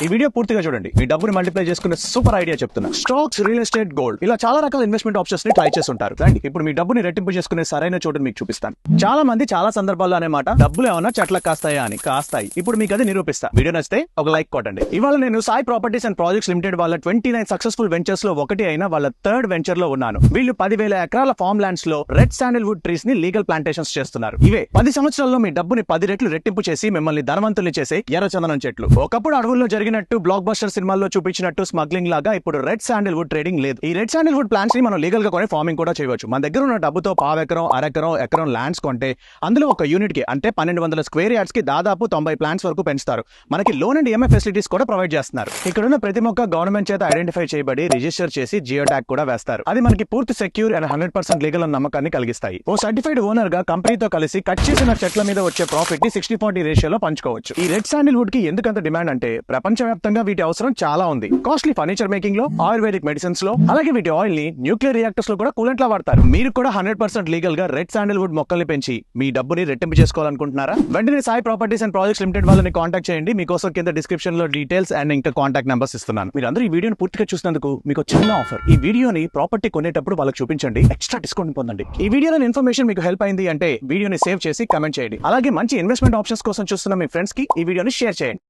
ఈ వీడియో పూర్తిగా చూడండి, మీ డబ్బుని మల్టిప్లై చేసుకునే సూపర్ ఐడియా చెప్తున్నా. స్టాక్స్, రియల్ ఎస్టేట్, గోల్డ్ ఇలా చాలా రకాల ఇన్వెస్ట్మెంట్ ఆప్షన్స్ ని ట్రై చేస్తుంటారు. రండి ఇప్పుడు మీ డబ్బుని రెట్టింపు చేసుకునే సరైన చోటుని మీకు చూపిస్తాను. చాలా మంది చాలా సందర్భాల్లో అనేమాట డబ్బులు ఏమన్నా చెట్లకు కాస్తాయా అని. కాస్తాయి. ఇప్పుడు మీకు అది నిరూపిస్తా. వీడియో నచ్చితే ఒక లైక్ కొట్టండి. ఇవాళ నేను Sai properties and projects limited వాళ్ళ 29 సక్సెస్ఫుల్ వెంచర్స్ లో ఒకటి అయిన వాళ్ళ థర్డ్ వెంచర్ లో ఉన్నాను. వీళ్ళు 10,000 ఎకరాల ఫార్మ్ ల్యాండ్స్ లో రెడ్ శాండిల్వుడ్ ట్రీస్ ని లీగల్ ప్లాంటేషన్స్ చేస్తున్నారు. ఇవే 10 సంవత్సరాల్లో మీ డబ్బుని 10 రెట్లు రెట్టింపు చేసి మిమ్మల్ని ధనవంతుల్ని చేసే ఎర్రచందనం చెట్లు. ఒకప్పుడు అడవుల్లో జరిగినట్టు బ్లాక్ బస్టర్ సినిమాల్లో చూపించినట్టు స్మగ్లింగ్ లాగా ఇప్పుడు రెడ్ శాండిల్వుడ్ ట్రేడింగ్ లేదు. ఈ రెడ్ శాండిల్వుడ్ ప్లాంట్స్ ని మనం లీగల్ గా కొని ఫార్మింగ్ కూడా చేయవచ్చు. మన దగ్గర ఉన్న డబ్బుతో పావెకరం, అరెకరం, ఎకరం ల్యాండ్స్ కొంటే అందులో ఒక యూనిట్ కి అంటే 1200 స్క్వేర్ యార్డ్స్ కి దాదాపు 90 ప్లాంట్స్ వరకు పెంచుతారు. మనకి లోన్ అండ్ ఈఎంఐ ఫెసిలిటీస్ కూడా ప్రొవైడ్ చేస్తున్నారు. ఇక్కడ ఉన్న ప్రతి మొక్క గవర్నమెంట్ చేత ఐడెంటిఫై చేయబడి రిజిస్టర్ చేసి జియో ట్యాగ్ కూడా వేస్తారు. అది మనకి పూర్తి సెక్యూర్ అండ్ 100% లీగల్ అన్న నమ్మకాన్ని కలిగిస్తాయి. ఓ సర్టిఫైడ్ ఓనర్ గా కంపెనీతో కలిసి కట్ చేసిన చెట్ల మీద వచ్చే ప్రాఫిట్ ని 60-40 రేషియోలో పంచుకోవచ్చు. ఈ రెడ్ శాండిల్వుడ్ కి ఎందుకంత డిమాండ్ అంటే ప్రపంచవ్యాప్తంగా వీటి అవసరం చాలా ఉంది. కాస్ట్లీ ఫర్నిచర్ మేకింగ్ లో, ఆయుర్వేదిక్ మెడిసిన్స్ లో, అలాగే వీటి ఆయిల్ ని న్యూక్లియర్ రియాక్టర్స్ లో కూడా కూలెంట్ లా వాడతారు. మీరు కూడా 100% లీగల్ గా రెడ్ శాండిల్వుడ్ మొక్కల్ని పెంచి మీ డబ్బుని రెట్టింపు చేసుకోవాలనుకుంటున్నారా? వెంటనే Sai properties and projects limited వాళ్ళని కాంటాక్ట్ చేయండి. మీకోసం కింద డిస్క్రిప్షన్ లో డీటెయిల్స్ అండ్ ఇంకా కాంటాక్ట్ నెంబర్స్ ఇస్తున్నాను. మీరు అందరూ ఈ వీడియోని పూర్తిగా చూసినందుకు మీకు చిన్న ఆఫర్. ఈ వీడియోని ప్రాపర్టీ కొనేటప్పుడు వాళ్ళకి చూపించండి, ఎక్స్ట్రా డిస్కౌంట్ పొందండి. ఈ వీడియోలో ఇన్ఫర్మేషన్ మీకు హెల్ప్ అయింది అంటే వీడియోని సేవ్ చేసి కమెంట్ చేయండి. అలాగే మంచి ఇన్వెస్ట్మెంట్ ఆప్షన్స్ కోసం చూస్తున్న మీ ఫ్రెండ్స్ కి ఈ వీడియోని షేర్ చేయండి.